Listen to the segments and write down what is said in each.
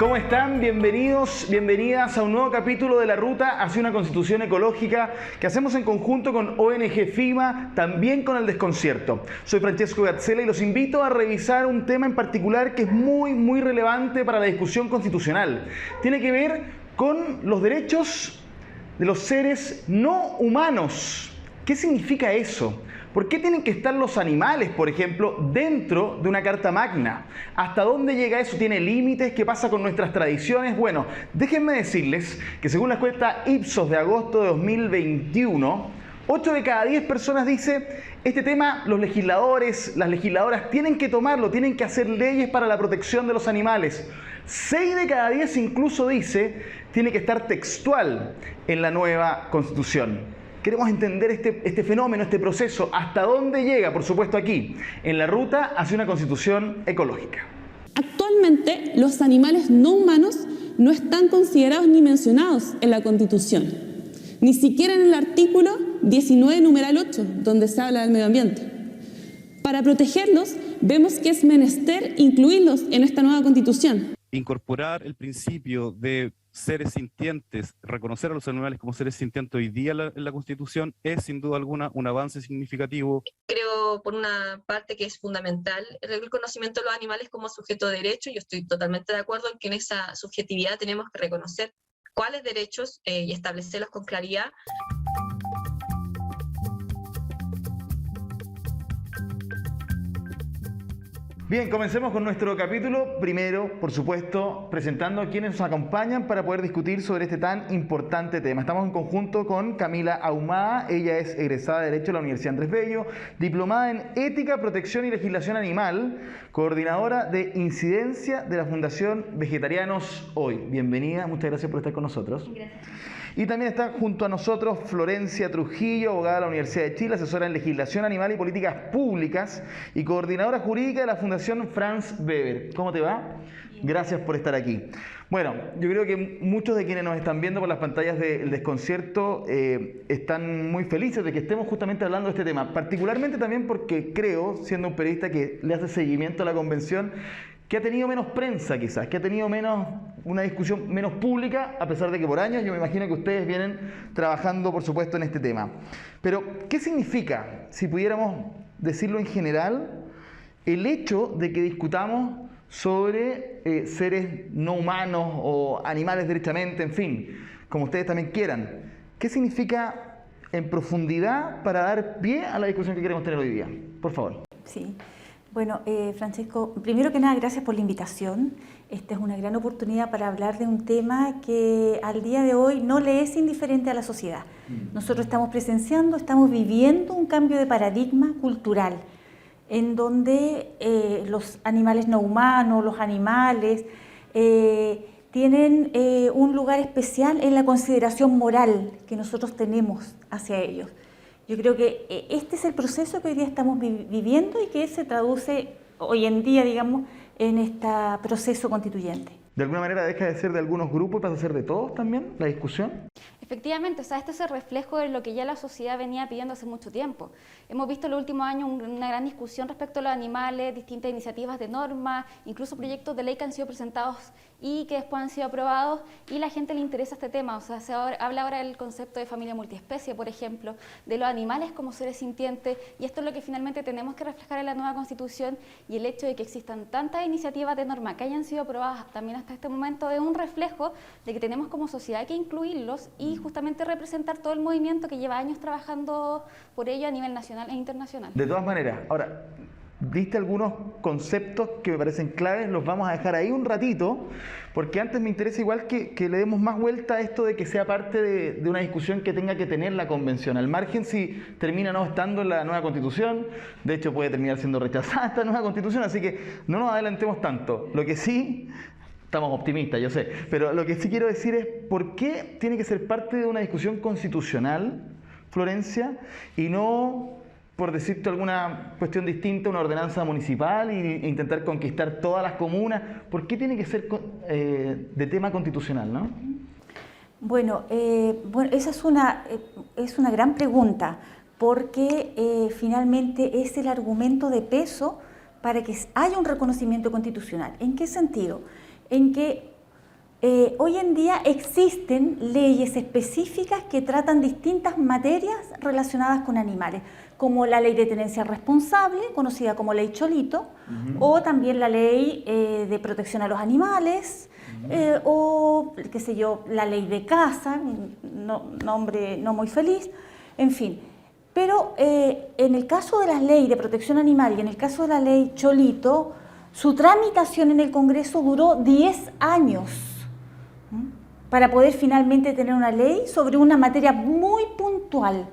¿Cómo están? Bienvenidos, bienvenidas a un nuevo capítulo de La Ruta hacia una Constitución Ecológica que hacemos en conjunto con ONG FIMA, también con El Desconcierto. Soy Francesco Gazzella y los invito a revisar un tema en particular que es muy relevante para la discusión constitucional. Tiene que ver con los derechos de los seres no humanos. ¿Qué significa eso? ¿Por qué tienen que estar los animales, por ejemplo, dentro de una Carta Magna? ¿Hasta dónde llega eso? ¿Tiene límites? ¿Qué pasa con nuestras tradiciones? Bueno, déjenme decirles que según la encuesta Ipsos de agosto de 2021, 8 de cada 10 personas dice, este tema los legisladores, las legisladoras tienen que tomarlo, tienen que hacer leyes para la protección de los animales. 6 de cada 10 incluso dice, tiene que estar textual en la nueva Constitución. Queremos entender este fenómeno, este proceso, hasta dónde llega, por supuesto aquí, en la ruta hacia una constitución ecológica. Actualmente, los animales no humanos no están considerados ni mencionados en la Constitución, ni siquiera en el artículo 19, numeral 8, donde se habla del medio ambiente. Para protegerlos, vemos que es menester incluirlos en esta nueva Constitución. Incorporar el principio de seres sintientes, reconocer a los animales como seres sintientes hoy día en la Constitución es sin duda alguna un avance significativo. Creo, por una parte, que es fundamental el reconocimiento de los animales como sujeto de derecho. Yo estoy totalmente de acuerdo en que en esa subjetividad tenemos que reconocer cuáles derechos y establecerlos con claridad. Bien, comencemos con nuestro capítulo. Primero, por supuesto, presentando a quienes nos acompañan para poder discutir sobre este tan importante tema. Estamos en conjunto con Camila Ahumada. Ella es egresada de Derecho de la Universidad Andrés Bello, diplomada en Ética, Protección y Legislación Animal, coordinadora de incidencia de la Fundación Vegetarianos Hoy. Bienvenida, muchas gracias por estar con nosotros. Gracias. Y también está junto a nosotros Florencia Trujillo, abogada de la Universidad de Chile, asesora en legislación animal y políticas públicas y coordinadora jurídica de la Fundación Franz Weber. ¿Cómo te va? Gracias por estar aquí. Bueno, yo creo que muchos de quienes nos están viendo por las pantallas del Desconcierto están muy felices de que estemos justamente hablando de este tema, particularmente también porque creo, siendo un periodista que le hace seguimiento a la convención, que ha tenido menos prensa quizás, que ha tenido una discusión menos pública, a pesar de que por años yo me imagino que ustedes vienen trabajando, por supuesto, en este tema. Pero, ¿qué significa, si pudiéramos decirlo en general, el hecho de que discutamos sobre seres no humanos o animales derechamente, en fin, como ustedes también quieran? ¿Qué significa en profundidad para dar pie a la discusión que queremos tener hoy día? Por favor. Sí. Bueno, Francesco, primero que nada, gracias por la invitación. Esta es una gran oportunidad para hablar de un tema que al día de hoy no le es indiferente a la sociedad. Nosotros estamos presenciando, estamos viviendo un cambio de paradigma cultural en donde los animales no humanos, los animales, tienen un lugar especial en la consideración moral que nosotros tenemos hacia ellos. Yo creo que este es el proceso que hoy día estamos viviendo y que se traduce hoy en día, digamos, en este proceso constituyente. ¿De alguna manera deja de ser de algunos grupos y pasa a ser de todos también la discusión? Efectivamente, o sea, este es el reflejo de lo que ya la sociedad venía pidiendo hace mucho tiempo. Hemos visto en los últimos años una gran discusión respecto a los animales, distintas iniciativas de norma, incluso proyectos de ley que han sido presentados y que después han sido aprobados, y la gente le interesa este tema. O sea, habla ahora del concepto de familia multiespecie, por ejemplo, de los animales como seres sintientes, y esto es lo que finalmente tenemos que reflejar en la nueva Constitución, y el hecho de que existan tantas iniciativas de norma que hayan sido aprobadas también hasta este momento es un reflejo de que tenemos como sociedad que incluirlos y justamente representar todo el movimiento que lleva años trabajando por ello a nivel nacional e internacional. De todas maneras, ahora, diste algunos conceptos que me parecen claves, los vamos a dejar ahí un ratito, porque antes me interesa igual que le demos más vuelta a esto de que sea parte de una discusión que tenga que tener la convención, al margen si termina no estando en la nueva constitución. De hecho puede terminar siendo rechazada esta nueva constitución, así que no nos adelantemos tanto. Lo que sí, estamos optimistas, yo sé, pero lo que sí quiero decir es por qué tiene que ser parte de una discusión constitucional, Florencia, y no, por decirte alguna cuestión distinta, una ordenanza municipal e intentar conquistar todas las comunas. ¿Por qué tiene que ser de tema constitucional, no? Bueno, esa es una gran pregunta, porque finalmente es el argumento de peso para que haya un reconocimiento constitucional. ¿En qué sentido? En que Hoy en día existen leyes específicas que tratan distintas materias relacionadas con animales, como la ley de tenencia responsable, conocida como ley Cholito, o también la ley de protección a los animales, o, qué sé yo, la ley de caza, nombre no muy feliz, en fin. Pero en el caso de la ley de protección animal y en el caso de la ley Cholito, su tramitación en el Congreso duró 10 años para poder finalmente tener una ley sobre una materia muy puntual.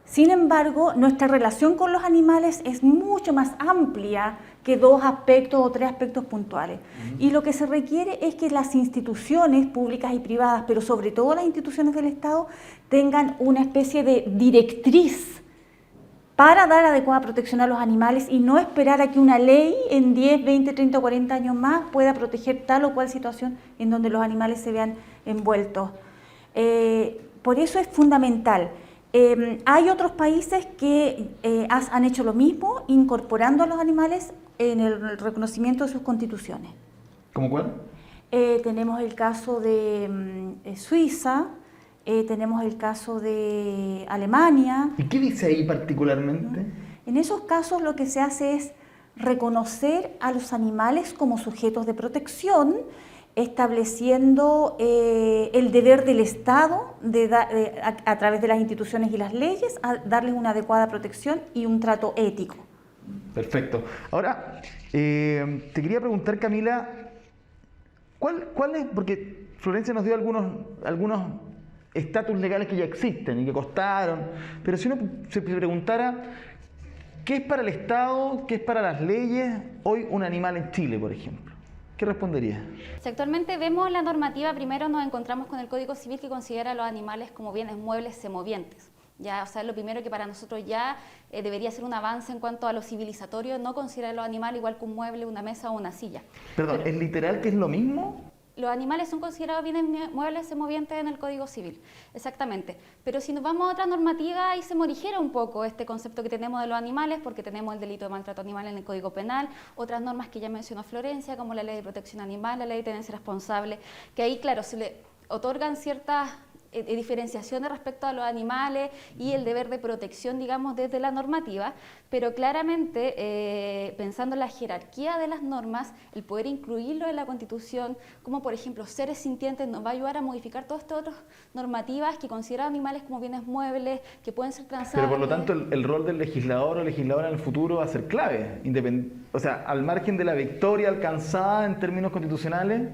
Sin embargo, nuestra relación con los animales es mucho más amplia que 2 aspectos o 3 aspectos puntuales. Y lo que se requiere es que las instituciones públicas y privadas, pero sobre todo las instituciones del Estado, tengan una especie de directriz para dar adecuada protección a los animales y no esperar a que una ley en 10, 20, 30 o 40 años más pueda proteger tal o cual situación en donde los animales se vean envueltos. Por eso es fundamental. Hay otros países que han hecho lo mismo, incorporando a los animales en el reconocimiento de sus constituciones. ¿Cómo cuál? Tenemos el caso de Suiza, tenemos el caso de Alemania. ¿Y qué dice ahí particularmente? En esos casos lo que se hace es reconocer a los animales como sujetos de protección, estableciendo el deber del Estado a través de las instituciones y las leyes a darles una adecuada protección y un trato ético. Perfecto. Ahora, te quería preguntar, Camila, ¿cuál es? Porque Florencia nos dio algunos estatus legales que ya existen y que costaron, pero si uno se preguntara, ¿qué es para el Estado, qué es para las leyes hoy un animal en Chile, por ejemplo? ¿Qué respondería? Si actualmente vemos la normativa, primero nos encontramos con el Código Civil que considera a los animales como bienes muebles semovientes. Ya, o sea, lo primero que para nosotros ya debería ser un avance en cuanto a lo civilizatorio, no considerar a los animales igual que un mueble, una mesa o una silla. Perdón, ¿es literal que es lo mismo? Los animales son considerados bienes muebles semovientes en el Código Civil, exactamente. Pero si nos vamos a otra normativa, ahí se morigera un poco este concepto que tenemos de los animales, porque tenemos el delito de maltrato animal en el Código Penal, otras normas que ya mencionó Florencia, como la Ley de Protección Animal, la Ley de Tenencia Responsable, que ahí, claro, se le otorgan ciertas diferenciaciones respecto a los animales y el deber de protección, digamos, desde la normativa, pero claramente pensando en la jerarquía de las normas, el poder incluirlo en la Constitución, como por ejemplo seres sintientes, nos va a ayudar a modificar todas estas otras normativas que consideran animales como bienes muebles, que pueden ser transables. Pero por lo tanto el rol del legislador o legisladora en el futuro va a ser clave, o sea, al margen de la victoria alcanzada en términos constitucionales,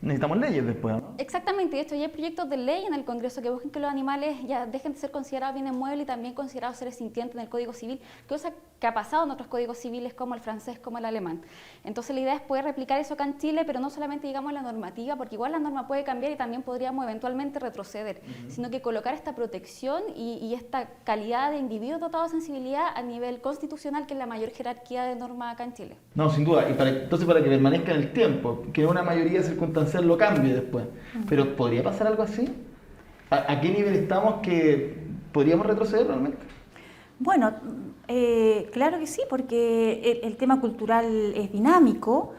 necesitamos leyes después, ¿no? Exactamente, de hecho ya hay proyectos de ley en el Congreso que busquen que los animales ya dejen de ser considerados bienes muebles y también considerados seres sintientes en el Código Civil, cosa que ha pasado en otros códigos civiles como el francés, como el alemán. Entonces la idea es poder replicar eso acá en Chile, pero no solamente digamos la normativa, porque igual la norma puede cambiar y también podríamos eventualmente retroceder, sino que colocar esta protección y esta calidad de individuos dotados de sensibilidad a nivel constitucional, que es la mayor jerarquía de normas acá en Chile. No, sin duda, y entonces para que permanezca en el tiempo, que una mayoría circunstancial lo cambie después. Pero ¿podría pasar algo así? ¿A qué nivel estamos que podríamos retroceder realmente? Bueno, claro que sí, porque el tema cultural es dinámico.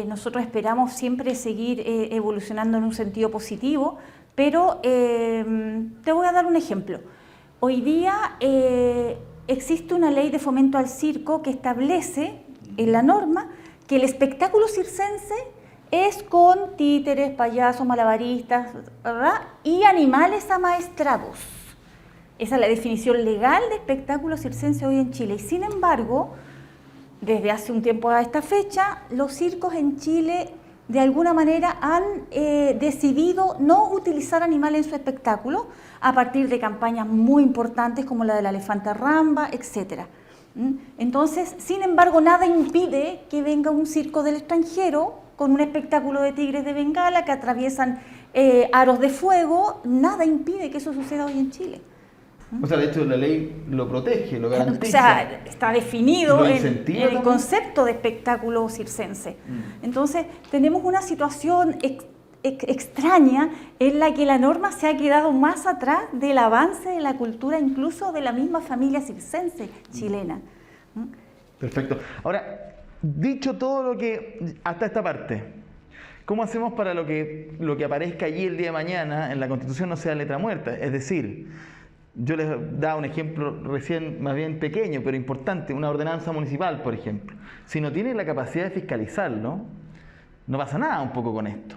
Nosotros esperamos siempre seguir evolucionando en un sentido positivo, pero te voy a dar un ejemplo. Hoy día existe una ley de fomento al circo que establece en la norma que el espectáculo circense es con títeres, payasos, malabaristas, ¿verdad? Y animales amaestrados. Esa es la definición legal de espectáculo circense hoy en Chile. Y sin embargo, desde hace un tiempo a esta fecha, los circos en Chile de alguna manera han decidido no utilizar animales en su espectáculo a partir de campañas muy importantes como la de la elefanta Ramba, etc. Entonces, sin embargo, nada impide que venga un circo del extranjero con un espectáculo de tigres de Bengala que atraviesan aros de fuego. Nada impide que eso suceda hoy en Chile. O sea, de hecho la ley lo protege, lo garantiza. O sea, está definido en el concepto de espectáculo circense. Entonces, tenemos una situación extraña en la que la norma se ha quedado más atrás del avance de la cultura, incluso de la misma familia circense chilena. Perfecto. Ahora, dicho todo lo que hasta esta parte, ¿Cómo hacemos para lo que aparezca allí el día de mañana en la Constitución no sea letra muerta? Es decir, yo les daba un ejemplo recién, más bien pequeño, pero importante, una ordenanza municipal, por ejemplo. Si no tiene la capacidad de fiscalizarlo, no pasa nada un poco con esto.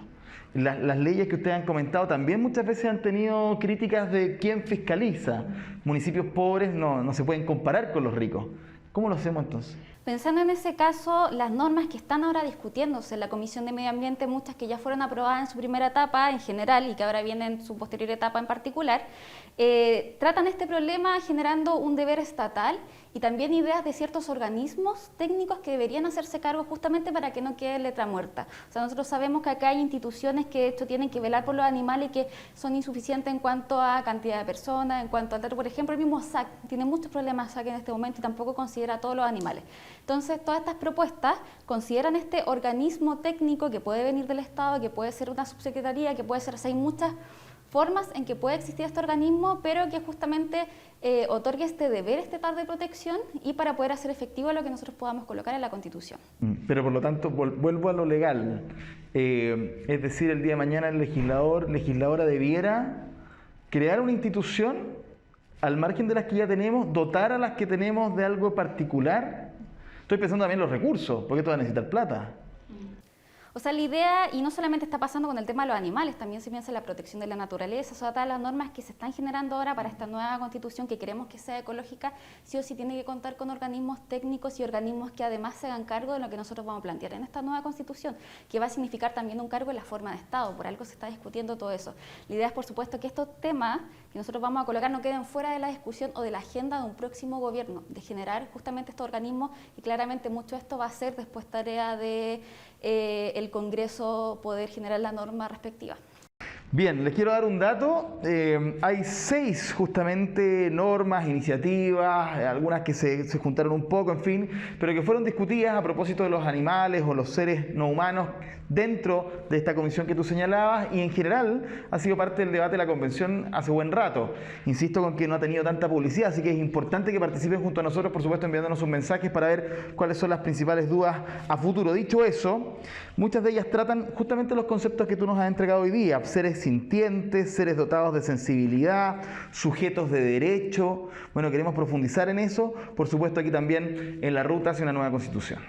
Las leyes que ustedes han comentado también muchas veces han tenido críticas de quién fiscaliza. Municipios pobres no se pueden comparar con los ricos. ¿Cómo lo hacemos entonces? Pensando en ese caso, las normas que están ahora discutiéndose en la Comisión de Medio Ambiente, muchas que ya fueron aprobadas en su primera etapa en general y que ahora vienen en su posterior etapa en particular, tratan este problema generando un deber estatal y también ideas de ciertos organismos técnicos que deberían hacerse cargo justamente para que no quede letra muerta. O sea, nosotros sabemos que acá hay instituciones que de hecho tienen que velar por los animales y que son insuficientes en cuanto a cantidad de personas, en cuanto al trato. Por ejemplo, el mismo SAC tiene muchos problemas SAC en este momento y tampoco considera a todos los animales. Entonces, todas estas propuestas consideran este organismo técnico que puede venir del Estado, que puede ser una subsecretaría, que puede ser, o sea, hay muchas formas en que puede existir este organismo, pero que justamente otorgue este deber estatal de protección y para poder hacer efectivo lo que nosotros podamos colocar en la Constitución. Pero por lo tanto, vuelvo a lo legal. Es decir, el día de mañana el legisladora debiera crear una institución al margen de las que ya tenemos, dotar a las que tenemos de algo particular. Estoy pensando también en los recursos, porque esto va a necesitar plata. O sea, la idea, y no solamente está pasando con el tema de los animales, también se piensa en la protección de la naturaleza, o sea, todas las normas que se están generando ahora para esta nueva Constitución que queremos que sea ecológica, sí o sí tiene que contar con organismos técnicos y organismos que además se hagan cargo de lo que nosotros vamos a plantear en esta nueva Constitución, que va a significar también un cargo en la forma de Estado, por algo se está discutiendo todo eso. La idea es, por supuesto, que estos temas que nosotros vamos a colocar no queden fuera de la discusión o de la agenda de un próximo gobierno, de generar justamente estos organismos, y claramente mucho de esto va a ser después tarea de el Congreso poder generar la norma respectiva. Bien, les quiero dar un dato. Hay 6 justamente normas, iniciativas, algunas que se juntaron un poco, en fin, pero que fueron discutidas a propósito de los animales o los seres no humanos dentro de esta comisión que tú señalabas, y en general ha sido parte del debate de la convención hace buen rato. Insisto con que no ha tenido tanta publicidad, así que es importante que participen junto a nosotros, por supuesto enviándonos sus mensajes para ver cuáles son las principales dudas a futuro. Dicho eso, muchas de ellas tratan justamente los conceptos que tú nos has entregado hoy día: seres sintientes, seres dotados de sensibilidad, sujetos de derecho. Bueno, queremos profundizar en eso, por supuesto aquí también en la ruta hacia una nueva Constitución.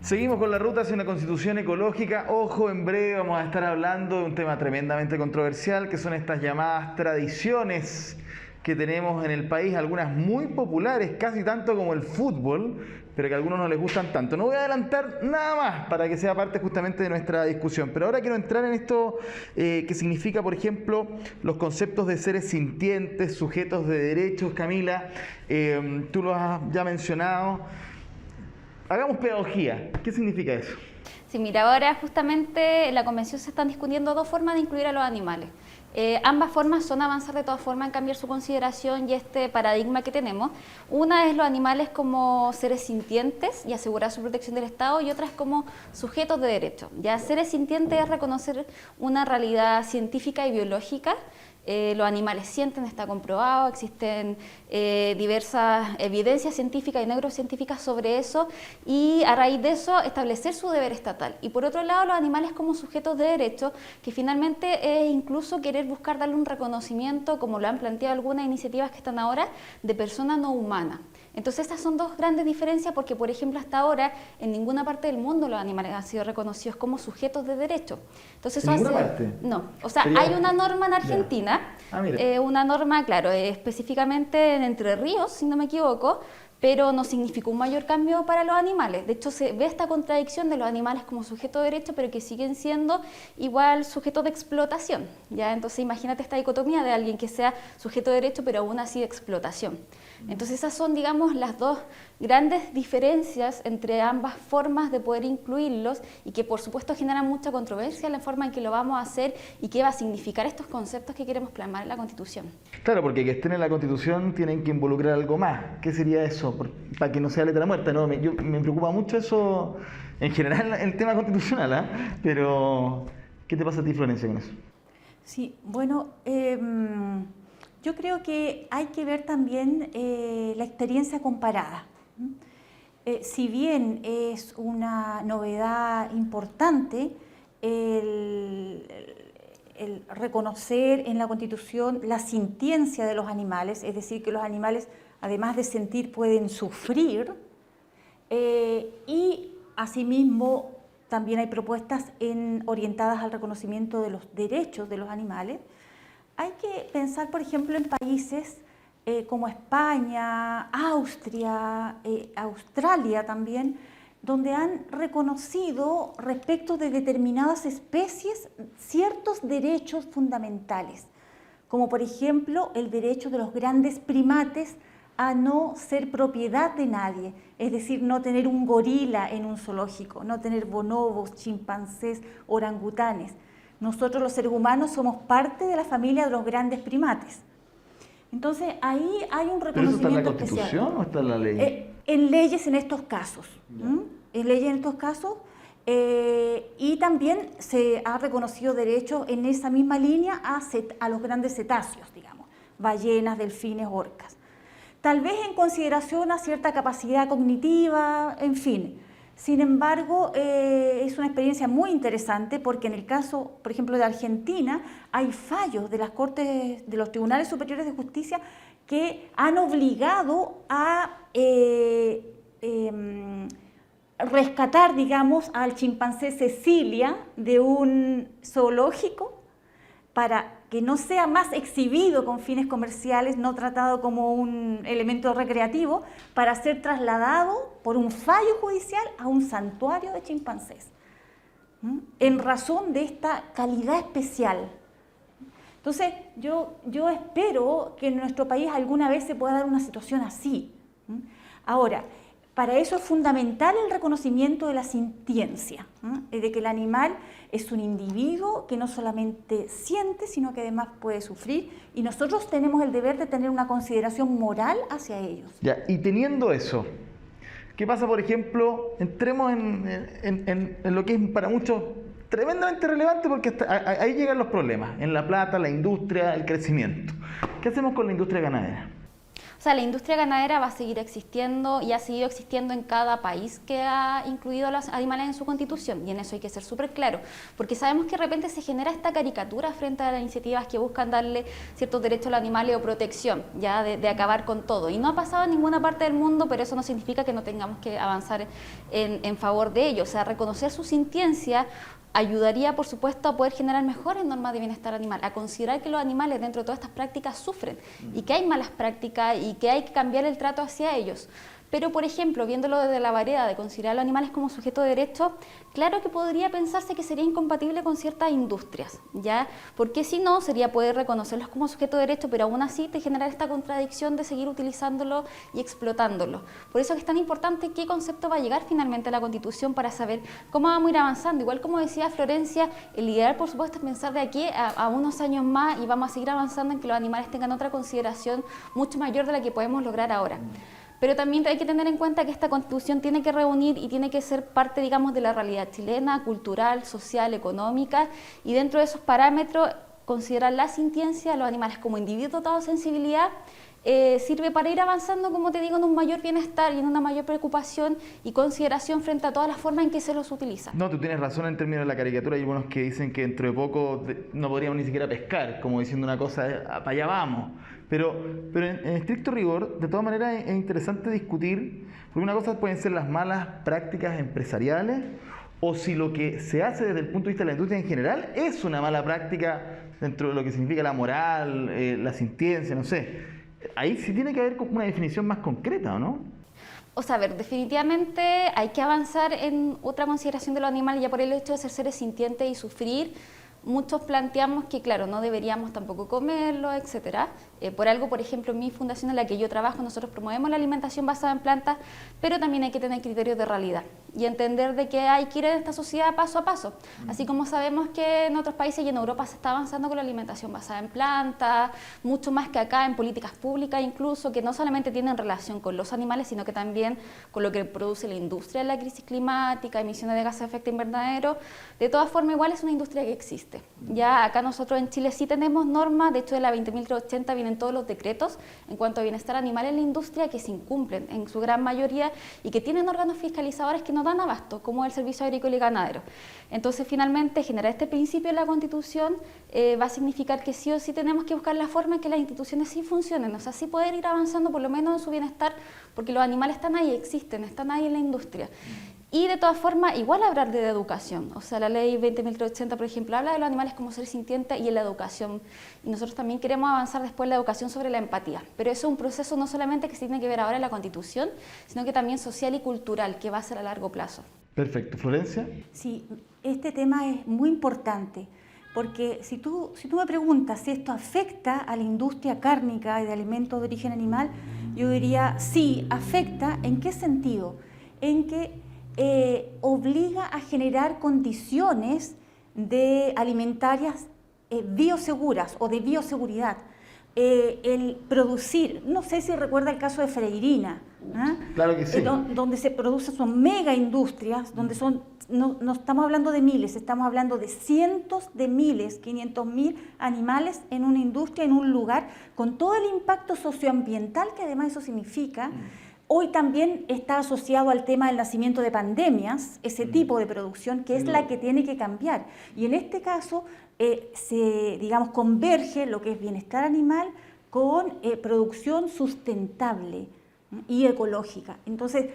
Seguimos con la ruta hacia una Constitución ecológica. Ojo, en breve vamos a estar hablando de un tema tremendamente controversial, que son estas llamadas tradiciones que tenemos en el país, algunas muy populares, casi tanto como el fútbol, pero que a algunos no les gustan tanto. No voy a adelantar nada más para que sea parte justamente de nuestra discusión, pero ahora quiero entrar en esto que significa, por ejemplo, los conceptos de seres sintientes, sujetos de derechos. Camila, tú lo has ya mencionado. Hagamos pedagogía. ¿Qué significa eso? Sí, mira, ahora justamente en la Convención se están discutiendo 2 formas de incluir a los animales. Ambas formas son avanzar de todas formas en cambiar su consideración y este paradigma que tenemos. Una es los animales como seres sintientes y asegurar su protección del Estado, y otra es como sujetos de derecho. Ya seres sintientes es reconocer una realidad científica y biológica. Los animales sienten, está comprobado, existen diversas evidencias científicas y neurocientíficas sobre eso, y a raíz de eso establecer su deber estatal. Y por otro lado, los animales como sujetos de derecho, que finalmente es incluso querer buscar darle un reconocimiento, como lo han planteado algunas iniciativas que están ahora, de persona no humana. Entonces estas son 2 grandes diferencias, porque por ejemplo hasta ahora en ninguna parte del mundo los animales han sido reconocidos como sujetos de derecho. Entonces, ¿En ninguna parte? No, o sea, hay una norma en Argentina, una norma, claro, específicamente en Entre Ríos, si no me equivoco, pero no significó un mayor cambio para los animales. De hecho, se ve esta contradicción de los animales como sujetos de derecho, pero que siguen siendo igual sujetos de explotación, ¿ya? Entonces, imagínate esta dicotomía de alguien que sea sujeto de derecho, pero aún así de explotación. Entonces, esas son, digamos, las 2 grandes diferencias entre ambas formas de poder incluirlos, y que, por supuesto, generan mucha controversia en la forma en que lo vamos a hacer y qué va a significar estos conceptos que queremos plasmar en la Constitución. Claro, porque que estén en la Constitución tienen que involucrar algo más. ¿Qué sería eso? Para que no sea letra muerta, ¿no? Me preocupa mucho eso en general, el tema constitucional, ¿eh? Pero, ¿qué te pasa a ti, Florencia, con eso? Sí, bueno, yo creo que hay que ver también la experiencia comparada. Si bien es una novedad importante el reconocer en la Constitución la sintiencia de los animales, es decir, que los animales, además de sentir, pueden sufrir, y asimismo también hay propuestas orientadas al reconocimiento de los derechos de los animales. Hay que pensar, por ejemplo, en países como España, Austria, Australia también, donde han reconocido respecto de determinadas especies ciertos derechos fundamentales, como por ejemplo el derecho de los grandes primates a no ser propiedad de nadie, es decir, no tener un gorila en un zoológico, no tener bonobos, chimpancés, orangutanes. Nosotros los seres humanos somos parte de la familia de los grandes primates. Entonces ahí hay un reconocimiento especial. ¿Pero eso está en la Constitución o está en la ley? En leyes en estos casos. En leyes en estos casos, y también se ha reconocido derechos en esa misma línea a los grandes cetáceos, digamos, ballenas, delfines, orcas. Tal vez en consideración a cierta capacidad cognitiva, en fin. Sin embargo, es una experiencia muy interesante porque en el caso, por ejemplo, de Argentina, hay fallos de las Cortes, de los Tribunales Superiores de Justicia que han obligado a rescatar, digamos, al chimpancé Cecilia de un zoológico para que no sea más exhibido con fines comerciales, no tratado como un elemento recreativo, para ser trasladado por un fallo judicial a un santuario de chimpancés, en razón de esta calidad especial. Entonces, yo espero que en nuestro país alguna vez se pueda dar una situación así. Ahora, para eso es fundamental el reconocimiento de la sintiencia, de que el animal es un individuo que no solamente siente, sino que además puede sufrir, y nosotros tenemos el deber de tener una consideración moral hacia ellos. Ya, y teniendo eso, ¿qué pasa, por ejemplo? Entremos en lo que es para muchos tremendamente relevante, porque ahí llegan los problemas, en la plata, la industria, el crecimiento. ¿Qué hacemos con la industria ganadera? O sea, la industria ganadera va a seguir existiendo y ha seguido existiendo en cada país que ha incluido a los animales en su constitución, y en eso hay que ser súper claro, porque sabemos que de repente se genera esta caricatura frente a las iniciativas que buscan darle ciertos derechos a los animales o protección, ya de acabar con todo, y no ha pasado en ninguna parte del mundo, pero eso no significa que no tengamos que avanzar en favor de ello. O sea, reconocer su sintiencia ayudaría, por supuesto, a poder generar mejores normas de bienestar animal, a considerar que los animales dentro de todas estas prácticas sufren y que hay malas prácticas y que hay que cambiar el trato hacia ellos. Pero, por ejemplo, viéndolo desde la vereda de considerar a los animales como sujeto de derecho, claro que podría pensarse que sería incompatible con ciertas industrias, ¿ya? Porque si no, sería poder reconocerlos como sujeto de derecho, pero aún así te genera esta contradicción de seguir utilizándolo y explotándolo. Por eso es tan importante qué concepto va a llegar finalmente a la Constitución para saber cómo vamos a ir avanzando. Igual como decía Florencia, el ideal, por supuesto, es pensar de aquí a unos años más y vamos a seguir avanzando en que los animales tengan otra consideración mucho mayor de la que podemos lograr ahora. Pero también hay que tener en cuenta que esta Constitución tiene que reunir y tiene que ser parte, digamos, de la realidad chilena, cultural, social, económica, y dentro de esos parámetros considerar la sintiencia de los animales como individuos dotados de sensibilidad sirve para ir avanzando, como te digo, en un mayor bienestar y en una mayor preocupación y consideración frente a todas las formas en que se los utiliza. No, tú tienes razón en términos de la caricatura. Hay unos que dicen que dentro de poco no podríamos ni siquiera pescar, como diciendo una cosa, para allá vamos. Pero en estricto rigor, de todas maneras, es interesante discutir, porque una cosa pueden ser las malas prácticas empresariales, o si lo que se hace desde el punto de vista de la industria en general es una mala práctica dentro de lo que significa la moral, la sintiencia, no sé. Ahí sí tiene que haber una definición más concreta, ¿o no? O sea, a ver, definitivamente hay que avanzar en otra consideración de los animales, ya por el hecho de ser seres sintientes y sufrir. Muchos planteamos que, claro, no deberíamos tampoco comerlo, etcétera. Por algo, por ejemplo, en mi fundación en la que yo trabajo, nosotros promovemos la alimentación basada en plantas, pero también hay que tener criterios de realidad. y entender de que hay que ir en esta sociedad paso a paso. Así como sabemos que en otros países y en Europa se está avanzando con la alimentación basada en plantas, mucho más que acá en políticas públicas incluso, que no solamente tienen relación con los animales, sino que también con lo que produce la industria de la crisis climática, emisiones de gases de efecto invernadero. De todas formas, igual es una industria que existe. Ya acá nosotros en Chile sí tenemos normas, de hecho de la 20.380 vienen todos los decretos en cuanto a bienestar animal en la industria que se incumplen en su gran mayoría y que tienen órganos fiscalizadores que no dan abasto, como el Servicio Agrícola y Ganadero. Entonces, finalmente, generar este principio en la Constitución va a significar que sí o sí tenemos que buscar la forma en que las instituciones sí funcionen, o sea, sí poder ir avanzando por lo menos en su bienestar, porque los animales están ahí, existen, están ahí en la industria. Y de todas formas, igual hablar de educación, o sea, la ley 20.380, por ejemplo, habla de los animales como seres sintientes y en la educación. Y nosotros también queremos avanzar después en la educación sobre la empatía. Pero eso es un proceso no solamente que se tiene que ver ahora en la Constitución, sino que también social y cultural, que va a ser a largo plazo. Perfecto. ¿Florencia? Sí, este tema es muy importante, porque si tú me preguntas si esto afecta a la industria cárnica y de alimentos de origen animal, yo diría sí, afecta. ¿En qué sentido? En que obliga a generar condiciones de alimentarias bioseguras o de bioseguridad. El producir, no sé si recuerda el caso de Freirina, Claro que sí. donde se producen, son mega industrias, donde no estamos hablando de miles, estamos hablando de cientos de miles, 500.000 animales en una industria, en un lugar, con todo el impacto socioambiental que además eso significa. Hoy también está asociado al tema del nacimiento de pandemias, ese tipo de producción que es la que tiene que cambiar. Y en este caso digamos, converge lo que es bienestar animal con producción sustentable y ecológica. Entonces,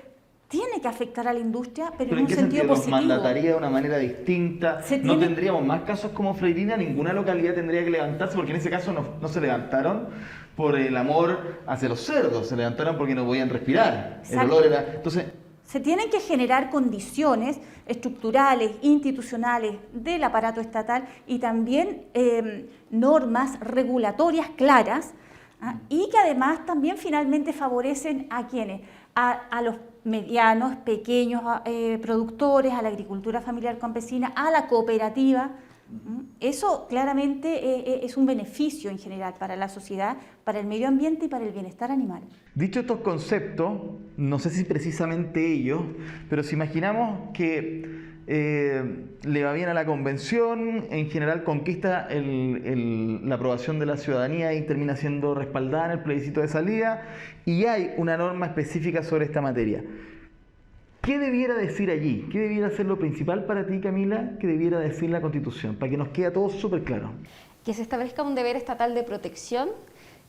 tiene que afectar a la industria, pero en un qué sentido positivo. ¿Nos mandataría de una manera distinta? ¿No tendríamos más casos como Freirina? ¿Ninguna localidad tendría que levantarse? Porque en ese caso no se levantaron por el amor hacia los cerdos, se levantaron porque no podían respirar. Exacto. El olor era... Entonces, se tienen que generar condiciones estructurales, institucionales del aparato estatal y también normas regulatorias claras, y que además también finalmente favorecen a quienes, a los medianos, pequeños productores, a la agricultura familiar campesina, a la cooperativa. Eso claramente es un beneficio en general para la sociedad, para el medio ambiente y para el bienestar animal. Dicho estos conceptos, no sé si precisamente ellos, pero si imaginamos que le va bien a la convención, en general conquista la aprobación de la ciudadanía y termina siendo respaldada en el plebiscito de salida, y hay una norma específica sobre esta materia. ¿Qué debiera decir allí? ¿Qué debiera ser lo principal para ti, Camila, que debiera decir la Constitución? Para que nos quede todo súper claro. Que se establezca un deber estatal de protección,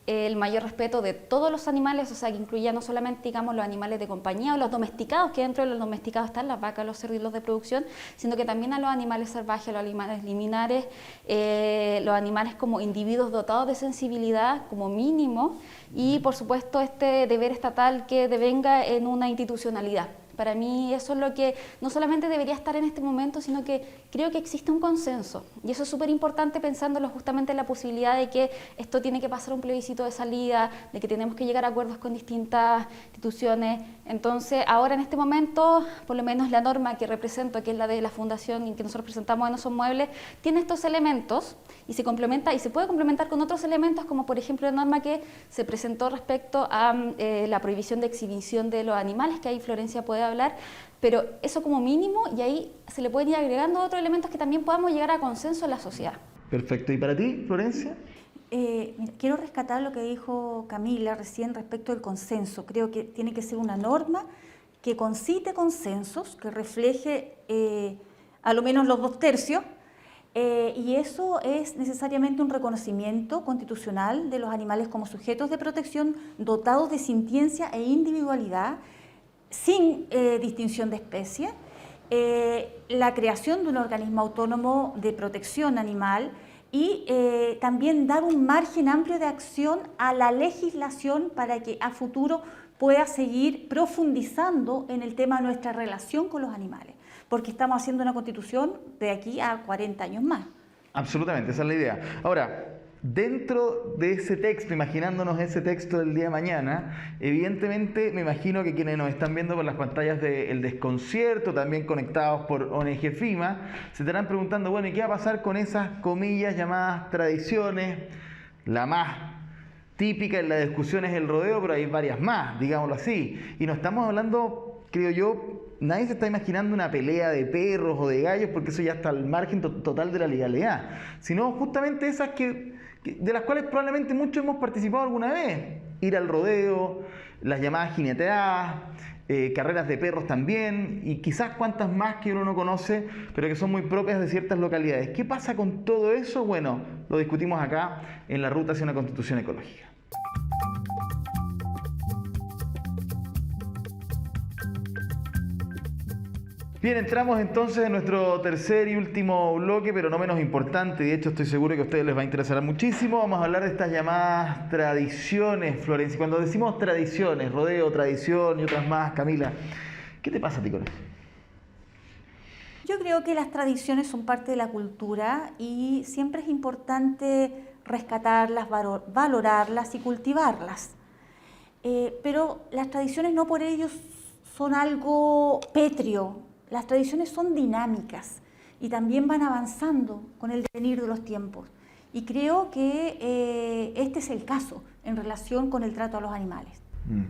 el mayor respeto de todos los animales, o sea, que incluya no solamente, digamos, los animales de compañía o los domesticados, que dentro de los domesticados están las vacas, los cerdos y los de producción, sino que también a los animales salvajes, a los animales liminares, los animales como individuos dotados de sensibilidad como mínimo, y por supuesto este deber estatal que devenga en una institucionalidad. Para mí eso es lo que no solamente debería estar en este momento, sino que creo que existe un consenso. Y eso es súper importante pensándolo justamente en la posibilidad de que esto tiene que pasar un plebiscito de salida, de que tenemos que llegar a acuerdos con distintas instituciones. Entonces, ahora en este momento, por lo menos la norma que represento, que es la de la Fundación y que nosotros presentamos en Osos Muebles, tiene estos elementos y se complementa y se puede complementar con otros elementos, como por ejemplo la norma que se presentó respecto a la prohibición de exhibición de los animales, que ahí Florencia puede hablar, pero eso como mínimo, y ahí se le pueden ir agregando otros elementos que también podamos llegar a consenso en la sociedad. Perfecto. ¿Y para ti, Florencia? Mira, quiero rescatar lo que dijo Camila recién respecto del consenso. Creo que tiene que ser una norma que concite consensos, que refleje a lo menos los 2/3, y eso es necesariamente un reconocimiento constitucional de los animales como sujetos de protección dotados de sintiencia e individualidad, sin distinción de especie, la creación de un organismo autónomo de protección animal y también dar un margen amplio de acción a la legislación para que a futuro pueda seguir profundizando en el tema de nuestra relación con los animales, porque estamos haciendo una constitución de aquí a 40 años más. Absolutamente, esa es la idea. Ahora, dentro de ese texto, imaginándonos ese texto del día de mañana, evidentemente me imagino que quienes nos están viendo por las pantallas del Desconcierto, también conectados por ONG FIMA, se estarán preguntando, bueno, ¿y qué va a pasar con esas comillas llamadas tradiciones? La más típica en la discusión es el rodeo, pero hay varias más, digámoslo así. Y no estamos hablando, creo yo, nadie se está imaginando una pelea de perros o de gallos, porque eso ya está al margen total de la legalidad, sino justamente esas de las cuales probablemente muchos hemos participado alguna vez. Ir al rodeo, las llamadas jineteadas, carreras de perros también, y quizás cuantas más que uno no conoce, pero que son muy propias de ciertas localidades. ¿Qué pasa con todo eso? Bueno, lo discutimos acá en la ruta hacia una constitución ecológica. Bien, entramos entonces en nuestro tercer y último bloque, pero no menos importante, de hecho estoy seguro que a ustedes les va a interesar muchísimo. Vamos a hablar de estas llamadas tradiciones, Florencia. Cuando decimos tradiciones, rodeo, tradición y otras más, Camila, ¿qué te pasa a ti con eso? Yo creo que las tradiciones son parte de la cultura y siempre es importante rescatarlas, valorarlas y cultivarlas. Pero las tradiciones no por ello son algo pétreo. Las tradiciones son dinámicas y también van avanzando con el devenir de los tiempos. Y creo que este es el caso en relación con el trato a los animales.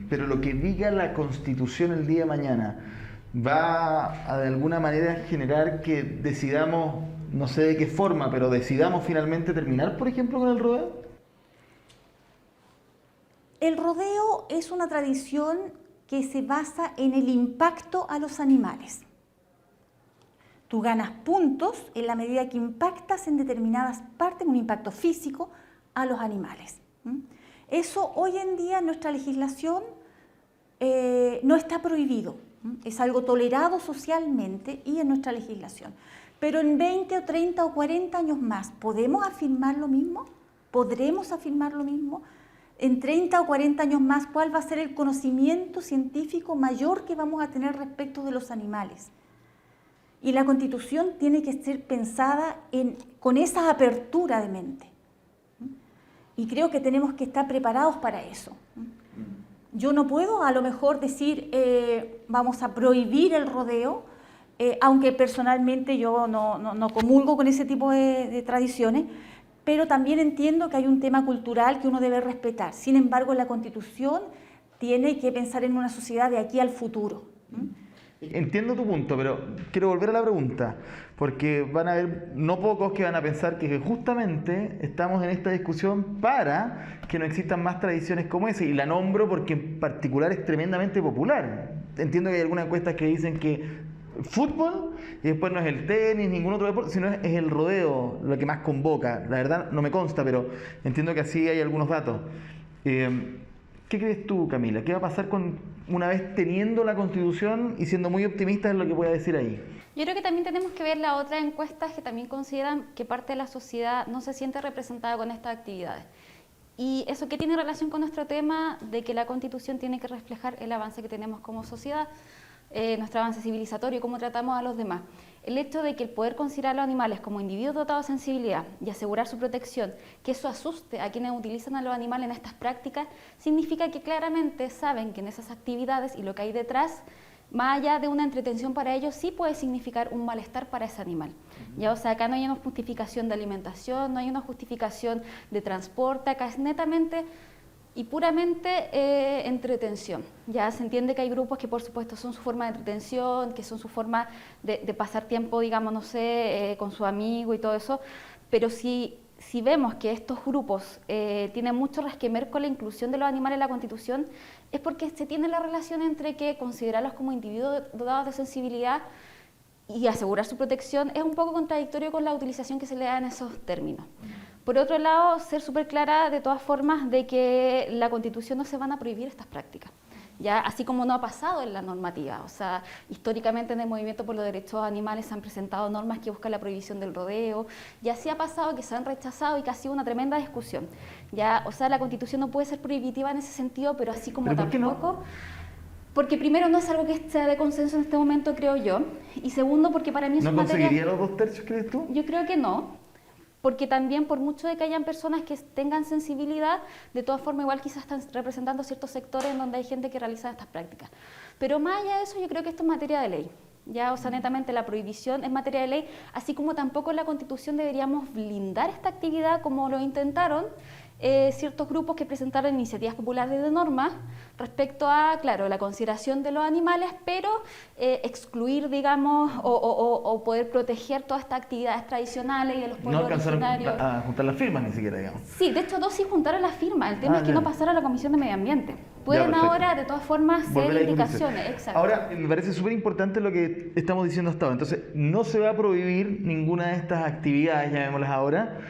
Pero lo que diga la Constitución el día de mañana va a de alguna manera generar que decidamos, no sé de qué forma, pero decidamos finalmente terminar, por ejemplo, con el rodeo. El rodeo es una tradición que se basa en el impacto a los animales. Tú ganas puntos en la medida que impactas en determinadas partes, un impacto físico, a los animales. Eso hoy en día en nuestra legislación no está prohibido. Es algo tolerado socialmente y en nuestra legislación. Pero en 20 o 30 o 40 años más, ¿podemos afirmar lo mismo? ¿Podremos afirmar lo mismo? En 30 o 40 años más, ¿cuál va a ser el conocimiento científico mayor que vamos a tener respecto de los animales? Y la Constitución tiene que ser pensada con esa apertura de mente. Y creo que tenemos que estar preparados para eso. Yo no puedo a lo mejor decir vamos a prohibir el rodeo, aunque personalmente yo no comulgo con ese tipo de tradiciones, pero también entiendo que hay un tema cultural que uno debe respetar. Sin embargo, la Constitución tiene que pensar en una sociedad de aquí al futuro. Entiendo tu punto, pero quiero volver a la pregunta, porque van a haber no pocos que van a pensar que justamente estamos en esta discusión para que no existan más tradiciones como esa, y la nombro porque en particular es tremendamente popular. Entiendo que hay algunas encuestas que dicen que fútbol y después no es el tenis, ningún otro deporte, sino es el rodeo lo que más convoca. La verdad no me consta, pero entiendo que así hay algunos datos. ¿Qué crees tú, Camila? ¿Qué va a pasar una vez teniendo la Constitución y siendo muy optimista en lo que pueda decir ahí? Yo creo que también tenemos que ver las otras encuestas que también consideran que parte de la sociedad no se siente representada con estas actividades. Y eso que tiene relación con nuestro tema de que la Constitución tiene que reflejar el avance que tenemos como sociedad, nuestro avance civilizatorio, cómo tratamos a los demás. El hecho de que el poder considerar a los animales como individuos dotados de sensibilidad y asegurar su protección, que eso asuste a quienes utilizan a los animales en estas prácticas, significa que claramente saben que en esas actividades y lo que hay detrás, más allá de una entretención para ellos, sí puede significar un malestar para ese animal. Ya, o sea, acá no hay una justificación de alimentación, no hay una justificación de transporte, acá es netamente y puramente entretención. Ya se entiende que hay grupos que por supuesto son su forma de entretención, que son su forma de pasar tiempo, digamos, no sé, con su amigo y todo eso, pero si vemos que estos grupos tienen mucho resquemer con la inclusión de los animales en la Constitución, es porque se tiene la relación entre que considerarlos como individuos dotados de sensibilidad y asegurar su protección es un poco contradictorio con la utilización que se le da en esos términos. Por otro lado, ser súper clara de todas formas de que la Constitución no se van a prohibir estas prácticas, ya así como no ha pasado en la normativa. O sea, históricamente en el movimiento por los derechos animales se han presentado normas que buscan la prohibición del rodeo, y así ha pasado que se han rechazado y que ha sido una tremenda discusión. Ya, o sea, la Constitución no puede ser prohibitiva en ese sentido, pero así como tampoco. No? Porque primero no es algo que sea de consenso en este momento, creo yo, y segundo porque para mí es ¿No una materia... conseguiría los 2/3, crees tú? Yo creo que no. porque también por mucho de que hayan personas que tengan sensibilidad, de todas formas igual quizás están representando ciertos sectores en donde hay gente que realiza estas prácticas. Pero más allá de eso, yo creo que esto es materia de ley. Ya, o sea, netamente la prohibición es materia de ley, así como tampoco en la Constitución deberíamos blindar esta actividad como lo intentaron ciertos grupos que presentaron iniciativas populares de normas respecto a, claro, la consideración de los animales, pero excluir, digamos, o poder proteger todas estas actividades tradicionales y de los pueblos No alcanzaron originarios. a juntar las firmas ni siquiera, digamos. Sí, de hecho 2 sí juntaron las firmas, el tema es que ya. no pasara a la Comisión de Medio Ambiente. Pueden perfecto. ahora, de todas formas, Volver ser a discutirse. indicaciones. Exacto. Ahora, me parece súper importante lo que estamos diciendo hasta ahora. Entonces, no se va a prohibir ninguna de estas actividades, llamémoslas ahora,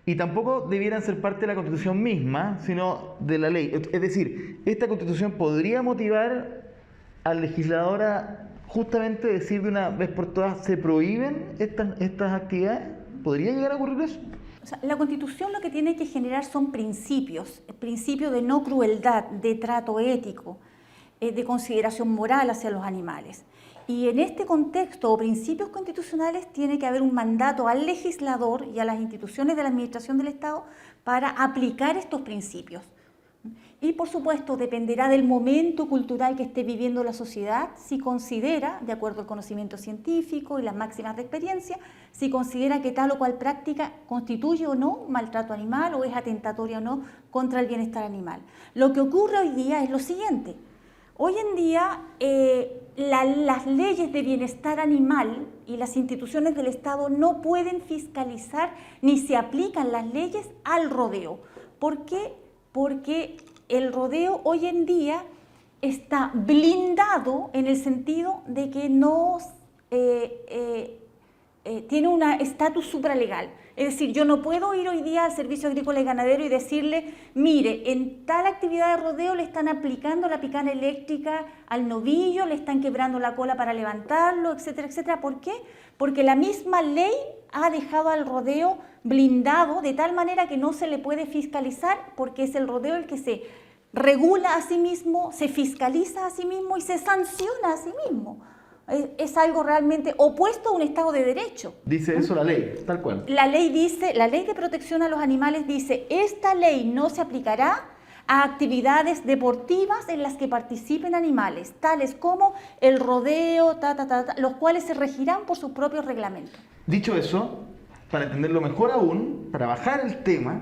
y tampoco debieran ser parte de la Constitución misma, sino de la ley. Es decir, esta Constitución podría motivar al legislador a justamente decir de una vez por todas, ¿se prohíben estas actividades? ¿Podría llegar a ocurrir eso? O sea, la Constitución lo que tiene que generar son principios, el principio de no crueldad, de trato ético, de consideración moral hacia los animales. Y en este contexto o principios constitucionales tiene que haber un mandato al legislador y a las instituciones de la administración del Estado para aplicar estos principios. Y por supuesto dependerá del momento cultural que esté viviendo la sociedad, si considera, de acuerdo al conocimiento científico y las máximas de experiencia, si considera que tal o cual práctica constituye o no un maltrato animal o es atentatoria o no contra el bienestar animal. Lo que ocurre hoy día es lo siguiente. Hoy en día las leyes de bienestar animal y las instituciones del Estado no pueden fiscalizar ni se aplican las leyes al rodeo. ¿Por qué? Porque el rodeo hoy en día está blindado en el sentido de que no tiene un estatus supralegal. Es decir, yo no puedo ir hoy día al Servicio Agrícola y Ganadero y decirle, mire, en tal actividad de rodeo le están aplicando la picana eléctrica al novillo, le están quebrando la cola para levantarlo, etcétera, etcétera. ¿Por qué? Porque la misma ley ha dejado al rodeo blindado de tal manera que no se le puede fiscalizar porque es el rodeo el que se regula a sí mismo, se fiscaliza a sí mismo y se sanciona a sí mismo. Es algo realmente opuesto a un Estado de Derecho. Dice eso la ley, tal cual. La ley dice, la ley de protección a los animales dice, esta ley no se aplicará a actividades deportivas en las que participen animales, tales como el rodeo, los cuales se regirán por sus propios reglamentos. Dicho eso, para entenderlo mejor aún, para bajar el tema,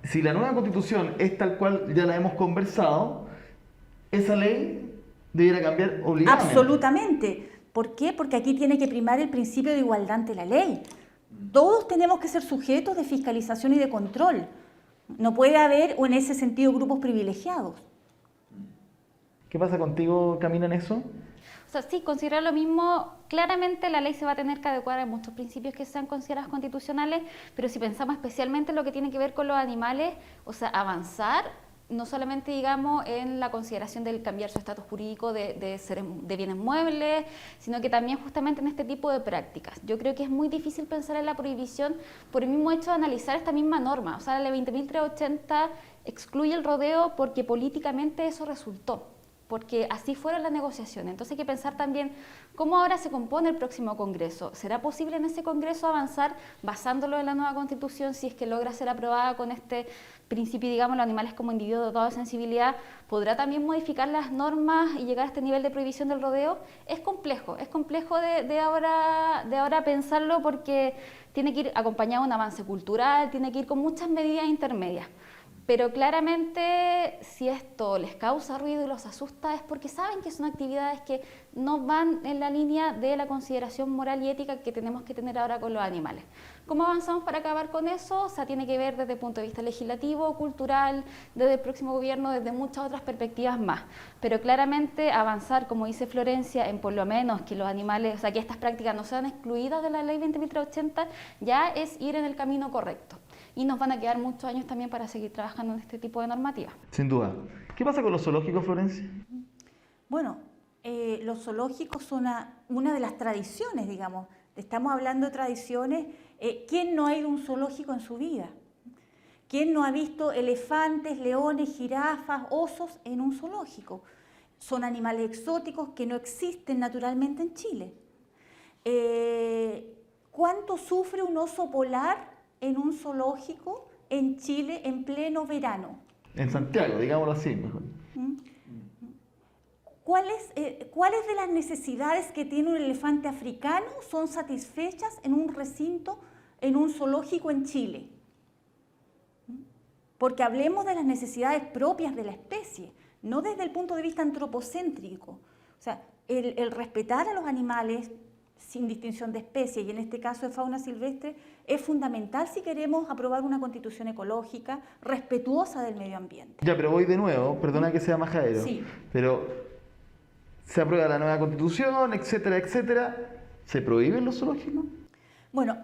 si la nueva Constitución es tal cual ya la hemos conversado, esa ley debiera cambiar obligadamente. Absolutamente. ¿Por qué? Porque aquí tiene que primar el principio de igualdad ante la ley. Todos tenemos que ser sujetos de fiscalización y de control. No puede haber, o en ese sentido, grupos privilegiados. ¿Qué pasa contigo, Camila, en eso? O sea, sí, considerar lo mismo. Claramente la ley se va a tener que adecuar a muchos principios que sean considerados constitucionales, pero si pensamos especialmente en lo que tiene que ver con los animales, o sea, avanzar no solamente, digamos, en la consideración del cambiar su estatus jurídico de bienes muebles, sino que también justamente en este tipo de prácticas. Yo creo que es muy difícil pensar en la prohibición por el mismo hecho de analizar esta misma norma. O sea, la ley 20.380 excluye el rodeo porque políticamente eso resultó, porque así fueron las negociaciones. Entonces hay que pensar también cómo ahora se compone el próximo Congreso. ¿Será posible en ese Congreso avanzar basándolo en la nueva Constitución si es que logra ser aprobada con este principio, digamos, los animales como individuos dotados de sensibilidad? ¿Podrá también modificar las normas y llegar a este nivel de prohibición del rodeo? Es complejo de ahora pensarlo porque tiene que ir acompañado de un avance cultural, tiene que ir con muchas medidas intermedias. Pero claramente si esto les causa ruido y los asusta es porque saben que son actividades que no van en la línea de la consideración moral y ética que tenemos que tener ahora con los animales. ¿Cómo avanzamos para acabar con eso? O sea, tiene que ver desde el punto de vista legislativo, cultural, desde el próximo gobierno, desde muchas otras perspectivas más. Pero claramente avanzar, como dice Florencia, en por lo menos que los animales, o sea, que estas prácticas no sean excluidas de la ley 20.380, ya es ir en el camino correcto. Y nos van a quedar muchos años también para seguir trabajando en este tipo de normativa. Sin duda. ¿Qué pasa con los zoológicos, Florencia? Bueno, los zoológicos son una de las tradiciones, digamos. Estamos hablando de tradiciones. ¿Quién no ha ido a un zoológico en su vida? ¿Quién no ha visto elefantes, leones, jirafas, osos en un zoológico? Son animales exóticos que no existen naturalmente en Chile. ¿Cuánto sufre un oso polar en un zoológico en Chile en pleno verano? En Santiago, digámoslo así mejor. ¿Cuáles de las necesidades que tiene un elefante africano son satisfechas en un recinto, en un zoológico en Chile? Porque hablemos de las necesidades propias de la especie, no desde el punto de vista antropocéntrico. O sea, el respetar a los animales sin distinción de especie, y en este caso de fauna silvestre, es fundamental si queremos aprobar una constitución ecológica respetuosa del medio ambiente. Ya, pero voy de nuevo, perdona que sea majadero, Sí. pero se aprueba la nueva constitución, etcétera, etcétera, ¿se prohíben los zoológicos? Bueno,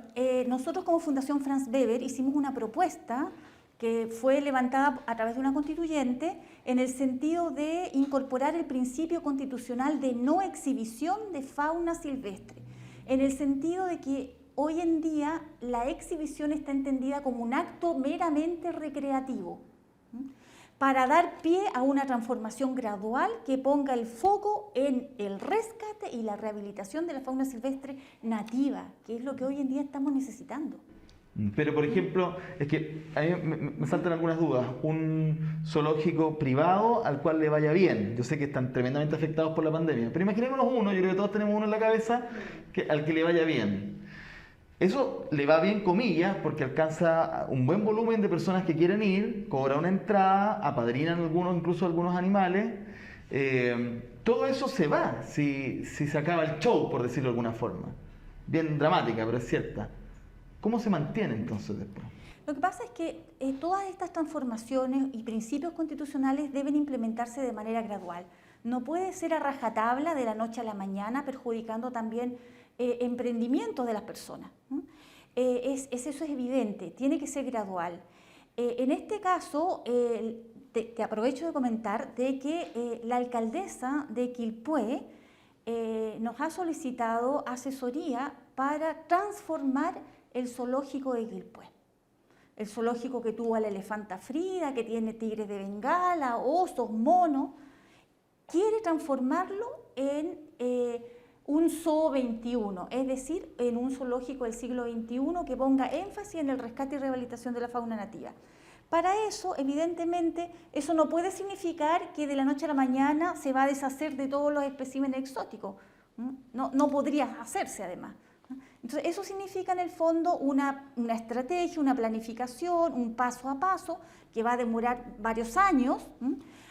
nosotros como Fundación Franz Weber hicimos una propuesta que fue levantada a través de una constituyente en el sentido de incorporar el principio constitucional de no exhibición de fauna silvestre, en el sentido de que hoy en día la exhibición está entendida como un acto meramente recreativo, para dar pie a una transformación gradual que ponga el foco en el rescate y la rehabilitación de la fauna silvestre nativa, que es lo que hoy en día estamos necesitando. Pero, por ejemplo, es que a mí me saltan algunas dudas. Un zoológico privado al cual le vaya bien. Yo sé que están tremendamente afectados por la pandemia, pero imaginémonos uno, yo creo que todos tenemos uno en la cabeza, al que le vaya bien. Eso le va bien, comillas, porque alcanza un buen volumen de personas que quieren ir, cobra una entrada, apadrinan incluso algunos animales. Todo eso se va si se acaba el show, por decirlo de alguna forma. Bien dramática, pero es cierta. ¿Cómo se mantiene entonces después? Lo que pasa es que todas estas transformaciones y principios constitucionales deben implementarse de manera gradual. No puede ser a rajatabla de la noche a la mañana, perjudicando también emprendimientos de las personas. Eso es evidente, tiene que ser gradual. En este caso, te aprovecho de comentar de que la alcaldesa de Quilpué nos ha solicitado asesoría para transformar el zoológico de Quilpué. El zoológico que tuvo a la elefanta Frida, que tiene tigres de Bengala, osos, monos, quiere transformarlo en un zoo 21, es decir, en un zoológico del siglo XXI que ponga énfasis en el rescate y rehabilitación de la fauna nativa. Para eso, evidentemente, eso no puede significar que de la noche a la mañana se va a deshacer de todos los especímenes exóticos. No podría hacerse además. Entonces, eso significa en el fondo una estrategia, una planificación, un paso a paso que va a demorar varios años.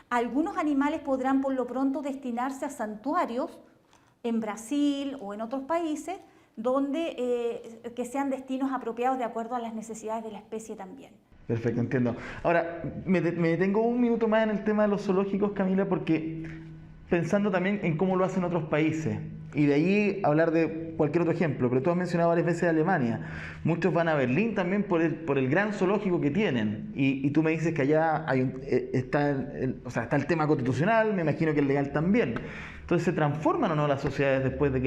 Algunos animales podrán por lo pronto destinarse a santuarios en Brasil o en otros países donde que sean destinos apropiados de acuerdo a las necesidades de la especie también. Perfecto, entiendo. Ahora, me detengo un minuto más en el tema de los zoológicos, Camila, porque pensando también en cómo lo hacen otros países, y de ahí hablar de cualquier otro ejemplo, pero tú has mencionado varias veces Alemania. Muchos van a Berlín también por el gran zoológico que tienen, y tú me dices que allá está el tema constitucional, me imagino que el legal también. Entonces, ¿se transforman o no las sociedades después de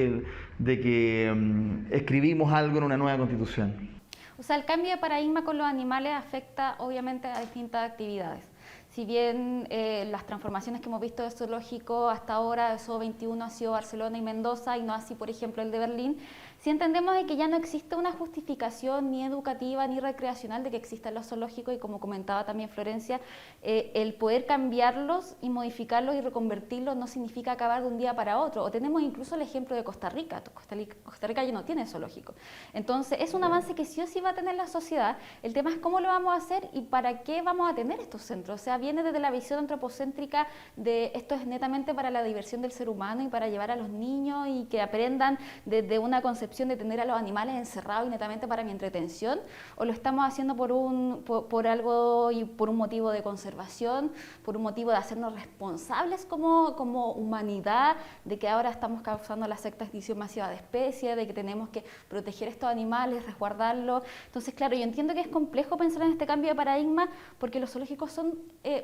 que escribimos algo en una nueva constitución? O sea, el cambio de paradigma con los animales afecta obviamente a distintas actividades. Si bien las transformaciones que hemos visto de zoológico hasta ahora, de Zoo 21 ha sido Barcelona y Mendoza y no así, por ejemplo, el de Berlín, sí entendemos de que ya no existe una justificación ni educativa ni recreacional de que existan los zoológicos y como comentaba también Florencia, el poder cambiarlos y modificarlos y reconvertirlos no significa acabar de un día para otro. O tenemos incluso el ejemplo de Costa Rica. Costa Rica ya no tiene zoológico. Entonces es un avance que sí o sí va a tener la sociedad. El tema es cómo lo vamos a hacer y para qué vamos a tener estos centros. O sea, viene desde la visión antropocéntrica de esto es netamente para la diversión del ser humano y para llevar a los niños y que aprendan desde una concepción de tener a los animales encerrados y netamente para mi entretención, o lo estamos haciendo por algo y por un motivo de conservación, por un motivo de hacernos responsables como humanidad, de que ahora estamos causando la sexta extinción masiva de especies, de que tenemos que proteger estos animales, resguardarlos. Entonces, claro, yo entiendo que es complejo pensar en este cambio de paradigma porque los zoológicos son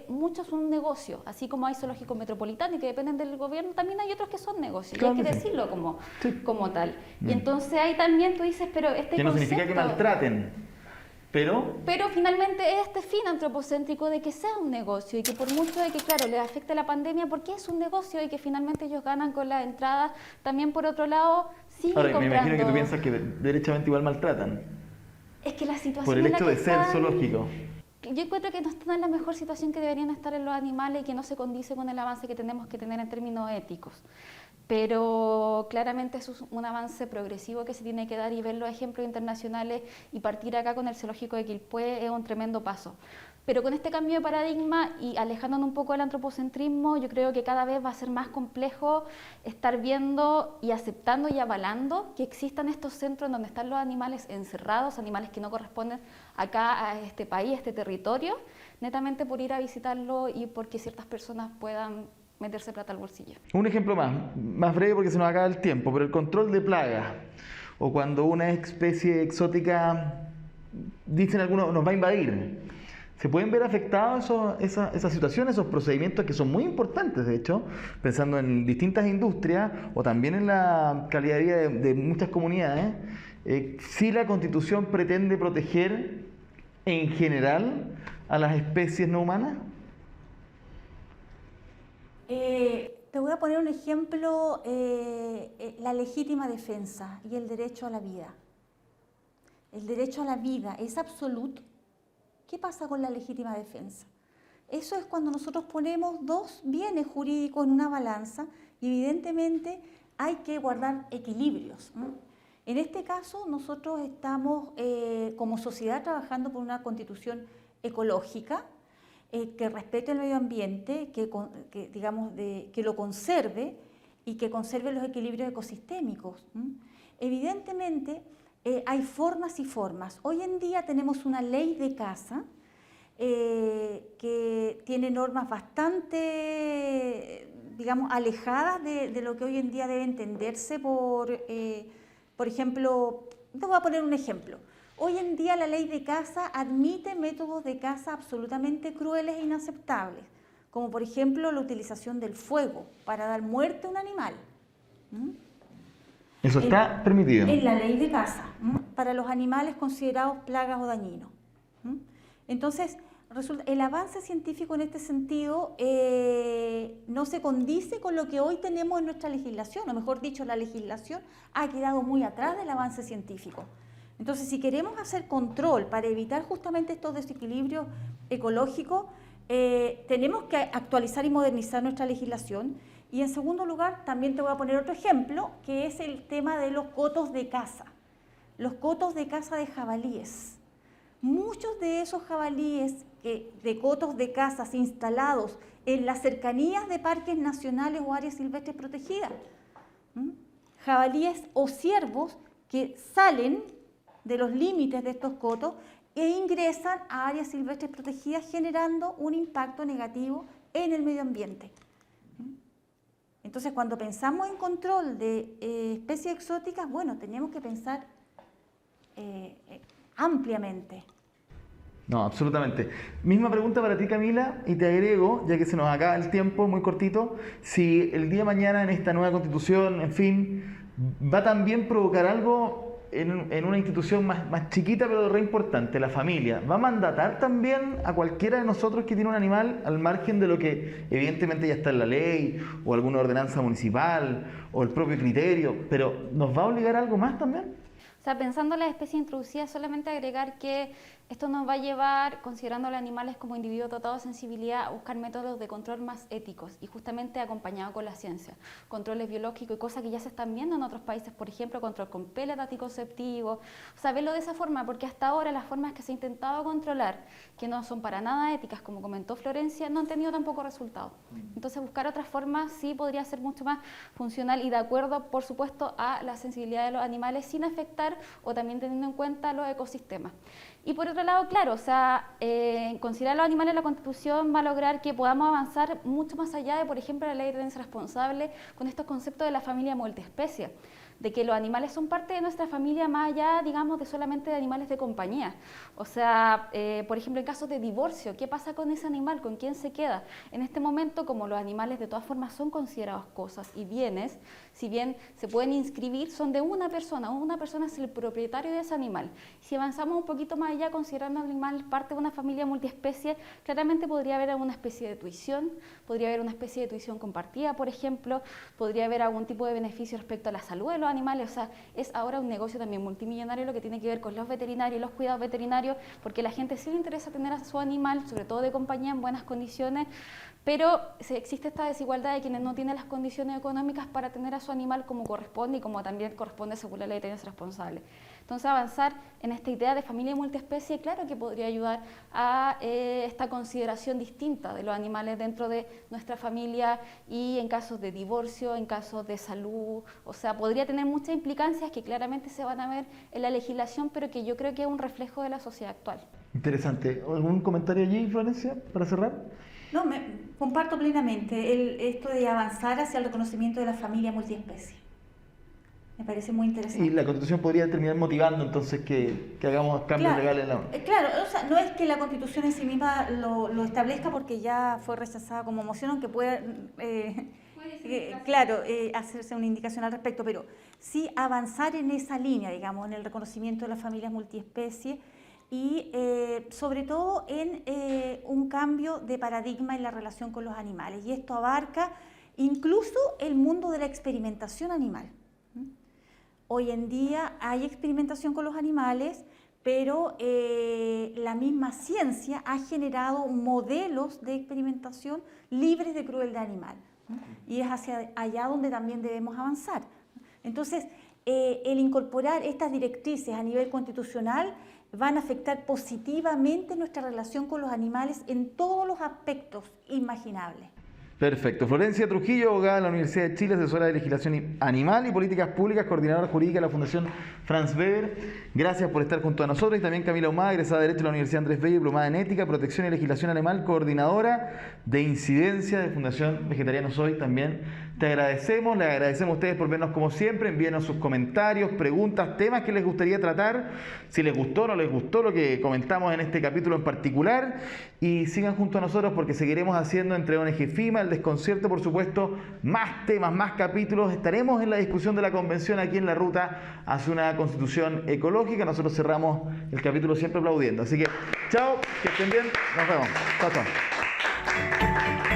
muchos un negocio, así como hay zoológicos metropolitanos y que dependen del gobierno, también hay otros que son negocios, claro, y hay que decirlo como tal. Y entonces ahí también tú dices, pero este que no concepto, significa que maltraten, pero finalmente es este fin antropocéntrico de que sea un negocio y que por mucho de que, claro, les afecte la pandemia, porque es un negocio y que finalmente ellos ganan con las entradas, también por otro lado siguen comprando. Me imagino que tú piensas que derechamente igual maltratan. Es que la situación por el en la hecho que de ser están, zoológico. yo encuentro que no están en la mejor situación que deberían estar en los animales y que no se condice con el avance que tenemos que tener en términos éticos. Pero claramente eso es un avance progresivo que se tiene que dar, y ver los ejemplos internacionales y partir acá con el zoológico de Quilpué es un tremendo paso. Pero con este cambio de paradigma y alejándonos un poco del antropocentrismo, yo creo que cada vez va a ser más complejo estar viendo y aceptando y avalando que existan estos centros en donde están los animales encerrados, animales que no corresponden acá a este país, a este territorio, netamente por ir a visitarlo y porque ciertas personas puedan meterse plata al bolsillo. Un ejemplo más breve porque se nos acaba el tiempo, pero el control de plagas, o cuando una especie exótica, dicen algunos, nos va a invadir. ¿Se pueden ver afectados esas situaciones, esos procedimientos que son muy importantes, de hecho, pensando en distintas industrias o también en la calidad de vida de muchas comunidades? Si la Constitución pretende proteger en general a las especies no humanas. Te voy a poner un ejemplo, la legítima defensa y el derecho a la vida. El derecho a la vida es absoluto. ¿Qué pasa con la legítima defensa? Eso es cuando nosotros ponemos dos bienes jurídicos en una balanza y evidentemente hay que guardar equilibrios, ¿no? En este caso nosotros estamos como sociedad trabajando por una constitución ecológica que respete el medio ambiente, que lo conserve y que conserve los equilibrios ecosistémicos. Evidentemente, hay formas y formas. Hoy en día tenemos una ley de caza que tiene normas bastante, alejadas de lo que hoy en día debe entenderse por ejemplo, te voy a poner un ejemplo. Hoy en día la ley de caza admite métodos de caza absolutamente crueles e inaceptables, como por ejemplo la utilización del fuego para dar muerte a un animal. Eso está permitido. En la ley de caza, para los animales considerados plagas o dañinos. Entonces, el avance científico en este sentido no se condice con lo que hoy tenemos en nuestra legislación, o mejor dicho, la legislación ha quedado muy atrás del avance científico. Entonces, si queremos hacer control para evitar justamente estos desequilibrios ecológicos, tenemos que actualizar y modernizar nuestra legislación. Y en segundo lugar, también te voy a poner otro ejemplo, que es el tema de los cotos de caza. Los cotos de caza de jabalíes. Muchos de esos jabalíes de cotos de caza instalados en las cercanías de parques nacionales o áreas silvestres protegidas. Jabalíes o ciervos que salen de los límites de estos cotos e ingresan a áreas silvestres protegidas, generando un impacto negativo en el medio ambiente. Entonces, cuando pensamos en control de especies exóticas, bueno, tenemos que pensar ampliamente. No, absolutamente. Misma pregunta para ti, Camila, y te agrego, ya que se nos acaba el tiempo, muy cortito, si el día de mañana en esta nueva constitución, en fin, va también a provocar algo en una institución más chiquita pero re importante, la familia. ¿Va a mandatar también a cualquiera de nosotros que tiene un animal al margen de lo que evidentemente ya está en la ley o alguna ordenanza municipal o el propio criterio, pero nos va a obligar a algo más también? O sea, pensando en las especies introducidas, solamente agregar que esto nos va a llevar, considerando a los animales como individuos dotados de sensibilidad, a buscar métodos de control más éticos y justamente acompañado con la ciencia. Controles biológicos y cosas que ya se están viendo en otros países, por ejemplo, control con pellets anticonceptivos. O sea, verlo de esa forma, porque hasta ahora las formas que se ha intentado controlar, que no son para nada éticas, como comentó Florencia, no han tenido tampoco resultados. Entonces, buscar otras formas sí podría ser mucho más funcional y de acuerdo, por supuesto, a la sensibilidad de los animales sin afectar o también teniendo en cuenta los ecosistemas. Y por otro lado, claro, o sea, considerar a los animales en la Constitución va a lograr que podamos avanzar mucho más allá de, por ejemplo, la ley de tenencia responsable con estos conceptos de la familia multiespecie, de que los animales son parte de nuestra familia más allá, digamos, de solamente de animales de compañía. O sea, por ejemplo, en casos de divorcio, ¿qué pasa con ese animal? ¿Con quién se queda? En este momento, como los animales de todas formas son considerados cosas y bienes, si bien se pueden inscribir, son de una persona es el propietario de ese animal. Si avanzamos un poquito más allá, considerando al animal parte de una familia multiespecie, claramente podría haber alguna especie de tuición, podría haber una especie de tuición compartida, por ejemplo, podría haber algún tipo de beneficio respecto a la salud de los animales. O sea, es ahora un negocio también multimillonario lo que tiene que ver con los veterinarios, los cuidados veterinarios, porque a la gente sí le interesa tener a su animal, sobre todo de compañía, en buenas condiciones, pero existe esta desigualdad de quienes no tienen las condiciones económicas para tener a su animal como corresponde y como también corresponde según la ley de tenencia responsable. Entonces, avanzar en esta idea de familia multiespecie, claro que podría ayudar a esta consideración distinta de los animales dentro de nuestra familia y en casos de divorcio, en casos de salud. O sea, podría tener muchas implicancias que claramente se van a ver en la legislación, pero que yo creo que es un reflejo de la sociedad actual. Interesante. ¿Algún comentario allí, Florencia, para cerrar? No, comparto plenamente esto de avanzar hacia el reconocimiento de la familia multiespecie. Me parece muy interesante. Y la Constitución podría terminar motivando entonces que hagamos cambios legales en la... Claro, o sea, no es que la Constitución en sí misma lo establezca porque ya fue rechazada como moción, aunque pueda, hacerse una indicación al respecto, pero sí avanzar en esa línea, digamos, en el reconocimiento de las familias multiespecie y sobre todo en un cambio de paradigma en la relación con los animales. Y esto abarca incluso el mundo de la experimentación animal. Hoy en día hay experimentación con los animales, pero la misma ciencia ha generado modelos de experimentación libres de crueldad animal. Y es hacia allá donde también debemos avanzar. Entonces, el incorporar estas directrices a nivel constitucional van a afectar positivamente nuestra relación con los animales en todos los aspectos imaginables. Perfecto. Florencia Trujillo, abogada de la Universidad de Chile, asesora de legislación animal y políticas públicas, coordinadora jurídica de la Fundación Franz Weber. Gracias por estar junto a nosotros. Y también Camila Ahumada, egresada de Derecho de la Universidad Andrés Bello, diplomada en Ética, Protección y Legislación Animal, coordinadora de incidencia de Fundación Vegetarianos Hoy. También te agradecemos, le agradecemos a ustedes por vernos como siempre. Envíenos sus comentarios, preguntas, temas que les gustaría tratar, si les gustó o no les gustó lo que comentamos en este capítulo en particular. Y sigan junto a nosotros porque seguiremos haciendo entre ONG FIMA, el desconcierto, por supuesto, más temas, más capítulos. Estaremos en la discusión de la convención aquí en la ruta hacia una constitución ecológica. Nosotros cerramos el capítulo siempre aplaudiendo. Así que, chao, que estén bien, nos vemos. Chao, chao.